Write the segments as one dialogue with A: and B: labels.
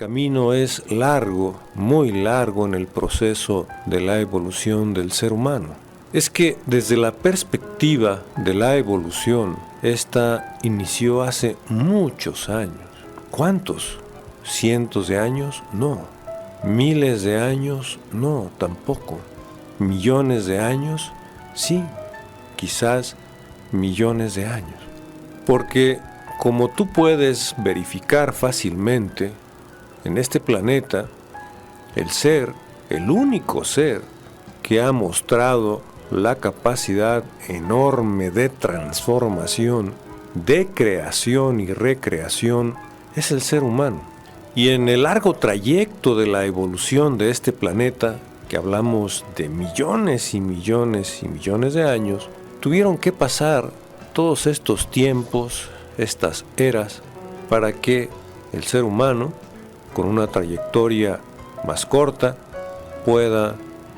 A: camino es largo, muy largo en el proceso de la evolución del ser humano. Es que desde la perspectiva de la evolución, esta inició hace muchos años. ¿Cuántos? ¿Cientos de años? No. ¿Miles de años? No, tampoco. ¿Millones de años? Sí, quizás millones de años. Porque, como tú puedes verificar fácilmente, en este planeta, el único ser que ha mostrado la capacidad enorme de transformación, de creación y recreación, es el ser humano. Y en el largo trayecto de la evolución de este planeta, que hablamos de millones y millones y millones de años, tuvieron que pasar todos estos tiempos, estas eras, para que el ser humano, con una trayectoria más corta, pueda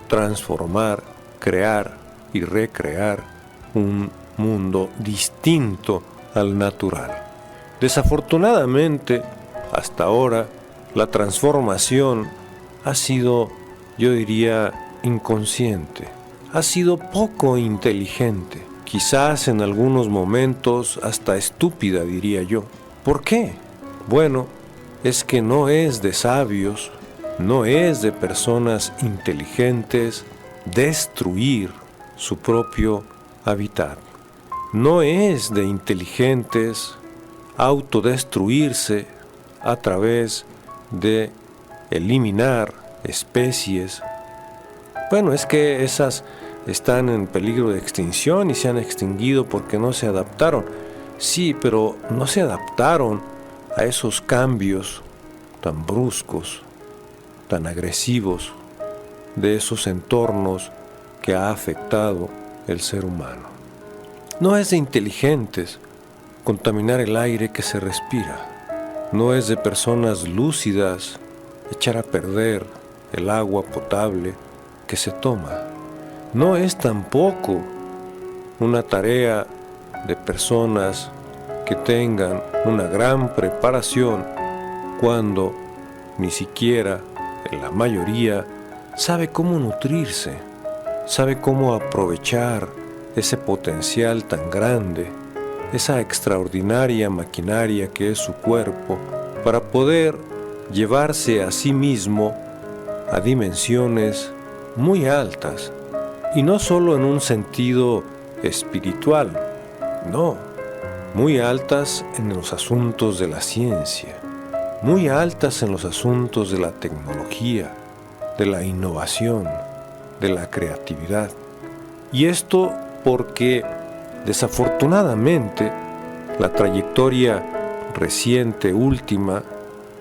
A: transformar, crear y recrear un mundo distinto al natural. Desafortunadamente, hasta ahora, la transformación ha sido, yo diría, inconsciente. Ha sido poco inteligente. Quizás en algunos momentos hasta estúpida, diría yo. ¿Por qué? Bueno, es que no es de sabios, no es de personas inteligentes destruir su propio hábitat. No es de inteligentes autodestruirse a través de eliminar especies. Bueno, es que esas están en peligro de extinción y se han extinguido porque no se adaptaron. Sí, pero no se adaptaron a esos cambios tan bruscos, tan agresivos de esos entornos que ha afectado el ser humano. No es de inteligentes contaminar el aire que se respira. No es de personas lúcidas echar a perder el agua potable que se toma. No es tampoco una tarea de personas que tengan una gran preparación cuando ni siquiera la mayoría sabe cómo nutrirse, sabe cómo aprovechar ese potencial tan grande, esa extraordinaria maquinaria que es su cuerpo, para poder llevarse a sí mismo a dimensiones muy altas, y no solo en un sentido espiritual, no, muy altas en los asuntos de la ciencia, muy altas en los asuntos de la tecnología, de la innovación, de la creatividad. Y esto porque, desafortunadamente, la trayectoria reciente, última,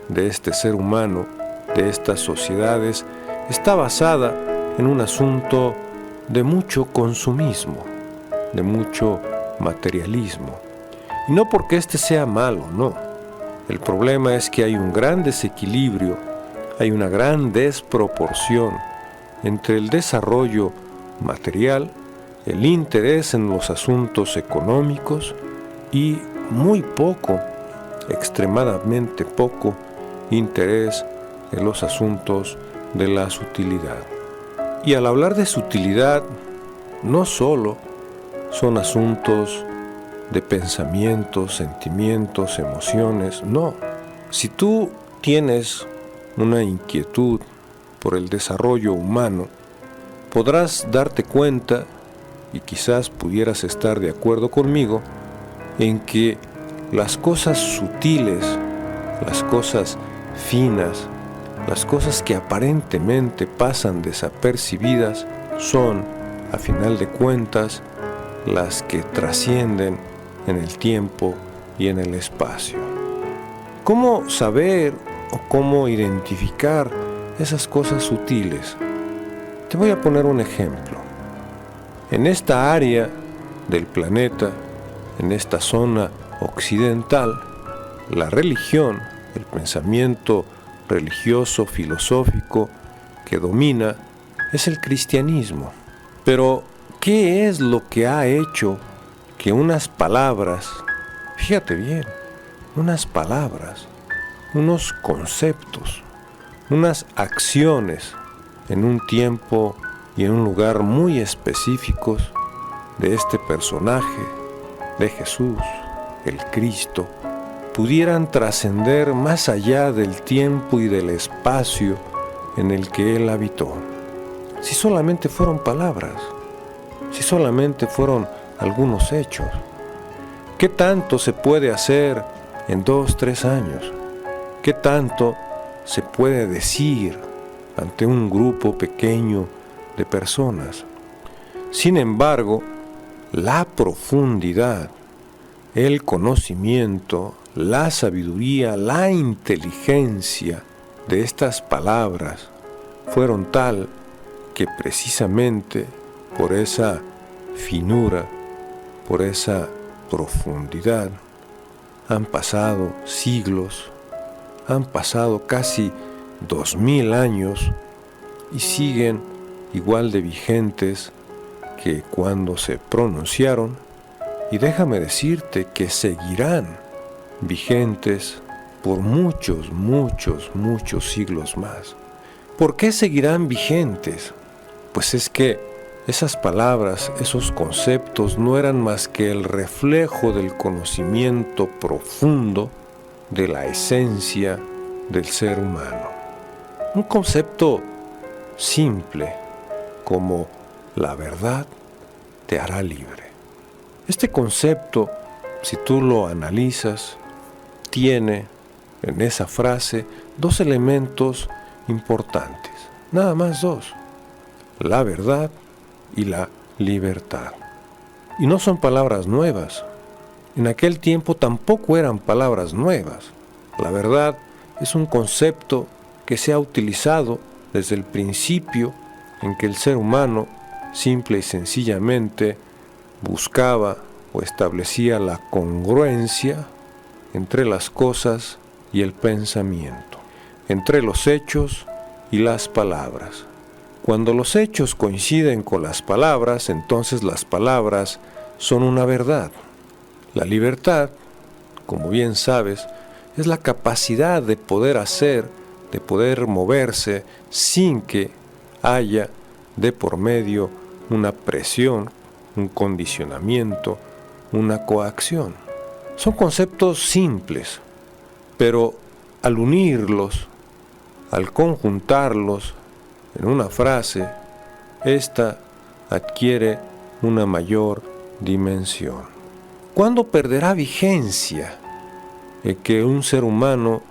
A: de este ser humano, de estas sociedades, está basada en un asunto de mucho consumismo, de mucho materialismo. Y no porque este sea malo, no. El problema es que hay un gran desequilibrio, hay una gran desproporción entre el desarrollo material, el interés en los asuntos económicos y muy poco, extremadamente poco, interés en los asuntos de la sutilidad. Y al hablar de sutilidad, no solo son asuntos de pensamientos, sentimientos, emociones, no. Si tú tienes una inquietud por el desarrollo humano, podrás darte cuenta, y quizás pudieras estar de acuerdo conmigo, en que las cosas sutiles, las cosas finas, las cosas que aparentemente pasan desapercibidas, son, a final de cuentas, las que trascienden en el tiempo y en el espacio. ¿Cómo saber o cómo identificar esas cosas sutiles? Te voy a poner un ejemplo. En esta área del planeta, en esta zona occidental, la religión, el pensamiento religioso, filosófico que domina es el cristianismo. Pero, ¿qué es lo que ha hecho que unas palabras, fíjate bien, unas palabras unos conceptos, unas acciones en un tiempo y en un lugar muy específicos de este personaje, de Jesús, el Cristo, pudieran trascender más allá del tiempo y del espacio en el que Él habitó. Si solamente fueron palabras, si solamente fueron algunos hechos, ¿qué tanto se puede hacer en 2, 3 años? ¿Qué tanto se puede decir ante un grupo pequeño de personas? Sin embargo, la profundidad, el conocimiento, la sabiduría, la inteligencia de estas palabras fueron tal que precisamente por esa finura, por esa profundidad, han pasado siglos, han pasado casi 2000 años y siguen igual de vigentes que cuando se pronunciaron, y déjame decirte que seguirán vigentes por muchos siglos más. ¿Por qué seguirán vigentes? Pues es que esas palabras, esos conceptos no eran más que el reflejo del conocimiento profundo de la esencia del ser humano. Un concepto simple como la verdad te hará libre. Este concepto, si tú lo analizas, tiene en esa frase 2 elementos importantes, nada más 2, la verdad y la libertad. Y no son palabras nuevas, en aquel tiempo tampoco eran palabras nuevas. La verdad es un concepto que se ha utilizado desde el principio en que el ser humano simple y sencillamente buscaba o establecía la congruencia entre las cosas y el pensamiento, entre los hechos y las palabras. Cuando los hechos coinciden con las palabras, entonces las palabras son una verdad. La libertad, como bien sabes, es la capacidad de poder hacer, de poder moverse sin que haya de por medio una presión, un condicionamiento, una coacción. Son conceptos simples, pero al unirlos, al conjuntarlos en una frase, esta adquiere una mayor dimensión. ¿Cuándo perderá vigencia el que un ser humano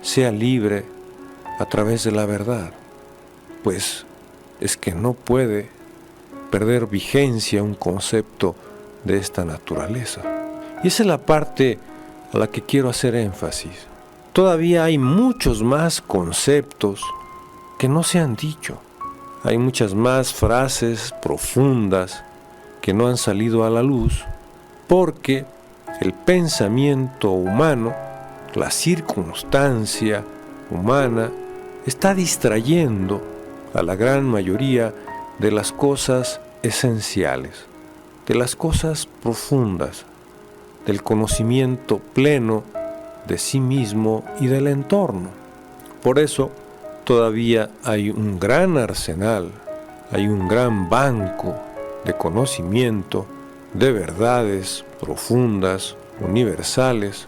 A: sea libre a través de la verdad? Pues es que no puede perder vigencia un concepto de esta naturaleza. Y esa es la parte a la que quiero hacer énfasis. Todavía hay muchos más conceptos que no se han dicho. Hay muchas más frases profundas que no han salido a la luz porque el pensamiento humano, la circunstancia humana, está distrayendo a la gran mayoría de las cosas esenciales, de las cosas profundas, del conocimiento pleno de sí mismo y del entorno. Por eso todavía hay un gran arsenal, hay un gran banco de conocimiento, de verdades profundas, universales,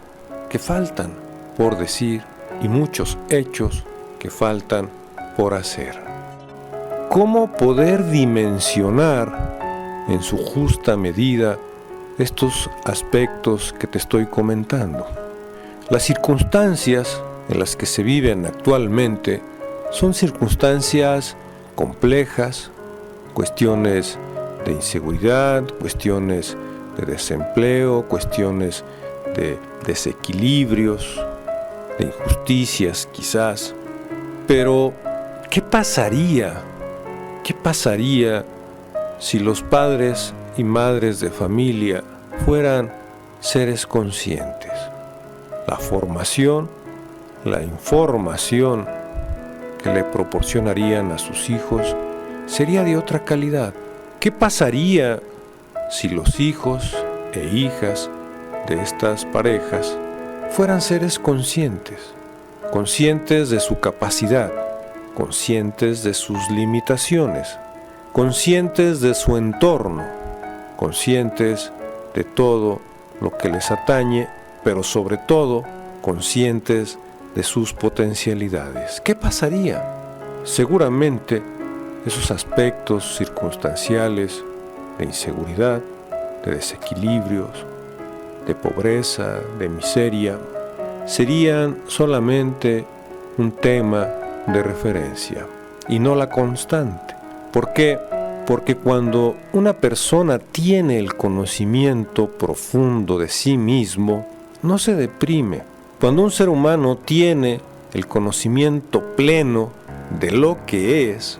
A: que faltan por decir y muchos hechos que faltan por hacer. ¿Cómo poder dimensionar en su justa medida estos aspectos que te estoy comentando? Las circunstancias en las que se viven actualmente son circunstancias complejas, cuestiones de inseguridad, cuestiones de desempleo, cuestiones de desequilibrios, de injusticias quizás. Pero, ¿qué pasaría? ¿Qué pasaría si los padres y madres de familia fueran seres conscientes? La formación, la información que le proporcionarían a sus hijos sería de otra calidad. ¿Qué pasaría si los hijos e hijas de estas parejas fueran seres conscientes? conscientes de su capacidad, conscientes de sus limitaciones, conscientes de su entorno, conscientes de todo lo que les atañe, pero sobre todo conscientes de sus potencialidades. ¿Qué pasaría? Seguramente esos aspectos circunstanciales de inseguridad, de desequilibrios, de pobreza, de miseria, serían solamente un tema de referencia y no la constante. ¿Por qué? Porque cuando una persona tiene el conocimiento profundo de sí mismo, no se deprime. Cuando un ser humano tiene el conocimiento pleno de lo que es,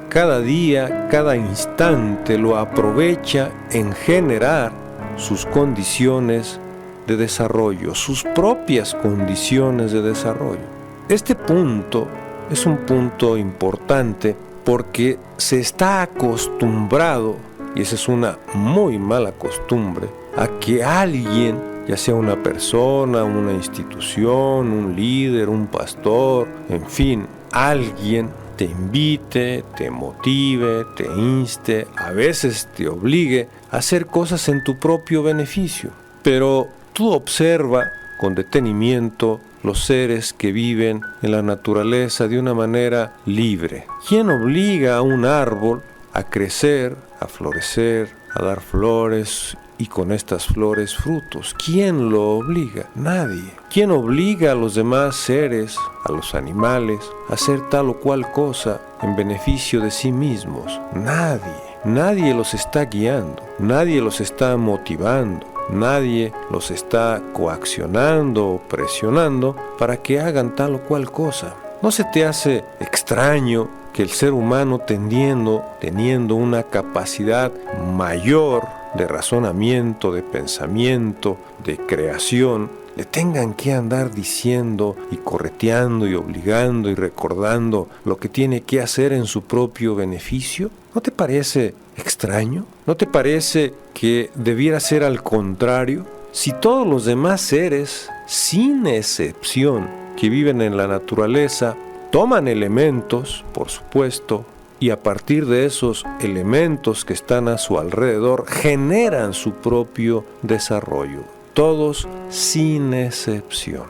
A: cada día, cada instante lo aprovecha en generar sus condiciones de desarrollo, sus propias condiciones de desarrollo. Este punto es un punto importante porque se está acostumbrado, y esa es una muy mala costumbre, a que alguien, ya sea una persona, una institución, un líder, un pastor, en fin, alguien te invite, te motive, te inste, a veces te obligue a hacer cosas en tu propio beneficio. Pero tú observa con detenimiento los seres que viven en la naturaleza de una manera libre. ¿Quién obliga a un árbol a crecer, a florecer, a dar flores y con estas flores frutos? ¿Quién lo obliga? Nadie. ¿Quién obliga a los demás seres, a los animales, a hacer tal o cual cosa en beneficio de sí mismos? Nadie. Nadie los está guiando, nadie los está motivando. Nadie los está coaccionando o presionando para que hagan tal o cual cosa. ¿No se te hace extraño que el ser humano teniendo una capacidad mayor de razonamiento, de pensamiento, de creación, le tengan que andar diciendo y correteando y obligando y recordando lo que tiene que hacer en su propio beneficio? ¿No te parece extraño? ¿No te parece que debiera ser al contrario? Si todos los demás seres, sin excepción, que viven en la naturaleza, toman elementos, por supuesto, y a partir de esos elementos que están a su alrededor, generan su propio desarrollo. Todos sin excepción.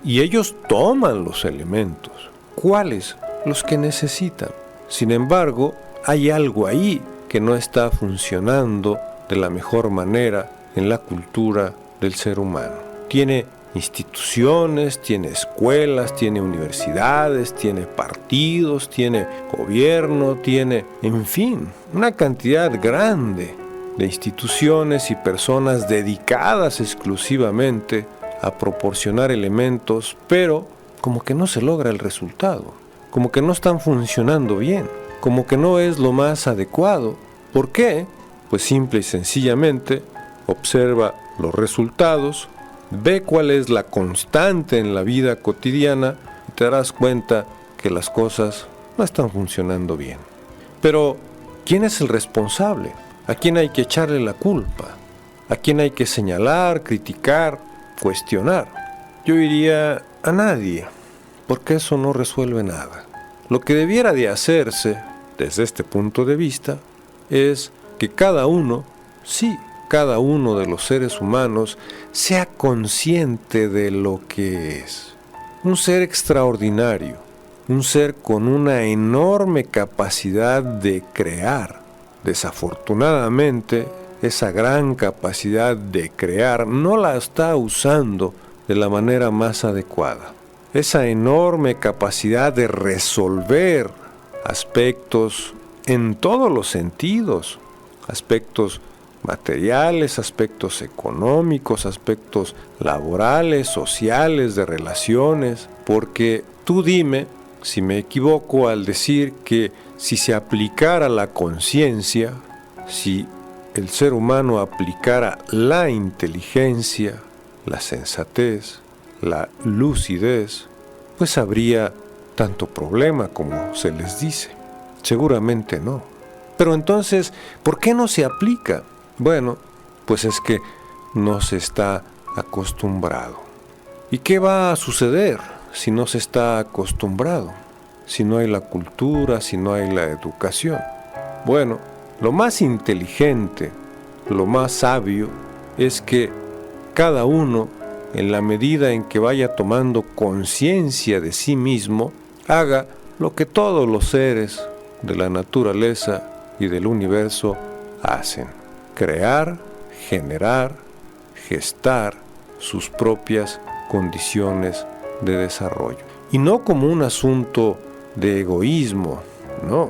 A: Y ellos toman los elementos. ¿Cuáles? Los que necesitan. Sin embargo, hay algo ahí que no está funcionando de la mejor manera en la cultura del ser humano. Tiene instituciones, tiene escuelas, tiene universidades, tiene partidos, tiene gobierno, tiene, en fin, una cantidad grande de instituciones y personas dedicadas exclusivamente a proporcionar elementos, pero como que no se logra el resultado, como que no están funcionando bien, como que no es lo más adecuado. ¿Por qué? Pues simple y sencillamente observa los resultados, ve cuál es la constante en la vida cotidiana y te darás cuenta que las cosas no están funcionando bien. Pero, ¿quién es el responsable? ¿A quién hay que echarle la culpa? ¿A quién hay que señalar, criticar, cuestionar? Yo diría a nadie, porque eso no resuelve nada. Lo que debiera de hacerse, desde este punto de vista, es que cada uno, sí, cada uno de los seres humanos sea consciente de lo que es. Un ser extraordinario, un ser con una enorme capacidad de crear. Desafortunadamente, esa gran capacidad de crear no la está usando de la manera más adecuada. Esa enorme capacidad de resolver aspectos en todos los sentidos, aspectos materiales, aspectos económicos, aspectos laborales, sociales, de relaciones, porque tú dime si me equivoco al decir que si se aplicara la conciencia, si el ser humano aplicara la inteligencia, la sensatez, la lucidez, pues habría tanto problema como se les dice. Seguramente no. Pero entonces, ¿por qué no se aplica? Bueno, pues es que no se está acostumbrado. ¿Y qué va a suceder? si no se está acostumbrado, si no hay la cultura, si no hay la educación? Bueno, lo más inteligente, lo más sabio, es que cada uno, en la medida en que vaya tomando conciencia de sí mismo, haga lo que todos los seres de la naturaleza y del universo hacen: crear, generar, gestar sus propias condiciones de desarrollo. Y no como un asunto de egoísmo, no.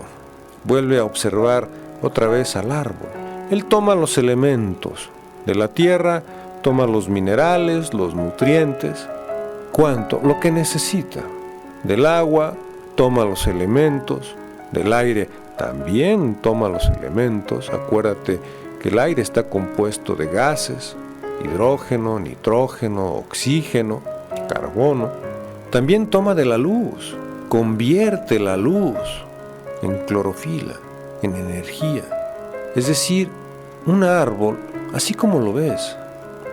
A: Vuelve a observar otra vez al árbol. Él toma los elementos de la tierra, toma los minerales, los nutrientes, cuánto, lo que necesita. Del agua toma los elementos, del aire también toma los elementos. Acuérdate que el aire está compuesto de gases: hidrógeno, nitrógeno, oxígeno, carbono. También toma de la luz, convierte la luz en clorofila, en energía. Es decir, un árbol, así como lo ves,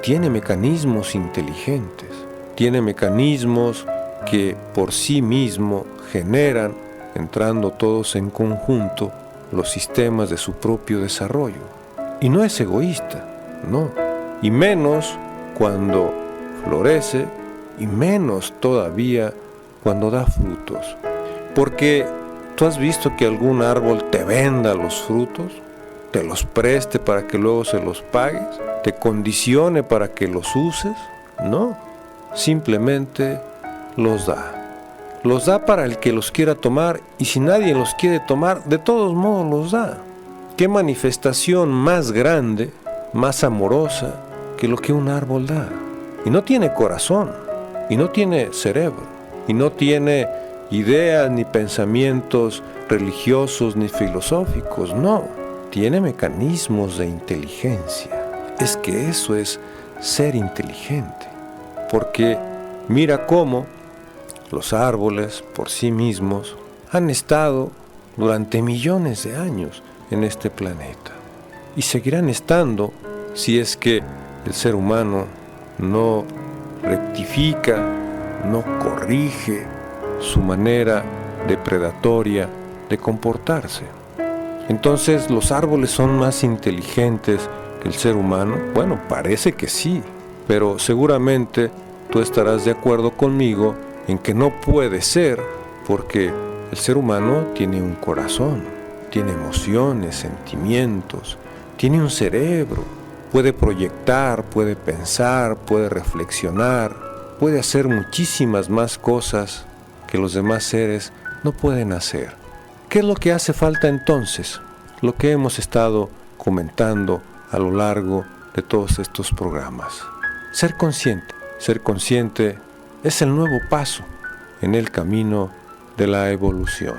A: tiene mecanismos inteligentes, tiene mecanismos que por sí mismo generan, entrando todos en conjunto, los sistemas de su propio desarrollo. Y no es egoísta, no. Y menos cuando florece, y menos todavía cuando da frutos. Porque ¿tú has visto que algún árbol te venda los frutos? ¿Te los preste para que luego se los pagues? ¿Te condicione para que los uses? No, simplemente los da. Los da para el que los quiera tomar, y si nadie los quiere tomar, de todos modos los da. ¿Qué manifestación más grande, más amorosa que lo que un árbol da? Y no tiene corazón, y no tiene cerebro, y no tiene ideas ni pensamientos religiosos ni filosóficos, no. Tiene mecanismos de inteligencia. Es que eso es ser inteligente, porque mira cómo los árboles por sí mismos han estado durante millones de años en este planeta y seguirán estando si es que el ser humano no rectifica, no corrige su manera depredatoria de comportarse. Entonces, ¿los árboles son más inteligentes que el ser humano? Bueno, parece que sí, pero seguramente tú estarás de acuerdo conmigo en que no puede ser, porque el ser humano tiene un corazón, tiene emociones, sentimientos, tiene un cerebro, puede proyectar, puede pensar, puede reflexionar, puede hacer muchísimas más cosas que los demás seres no pueden hacer. ¿Qué es lo que hace falta entonces? Lo que hemos estado comentando a lo largo de todos estos programas. Ser consciente. Ser consciente es el nuevo paso en el camino de la evolución.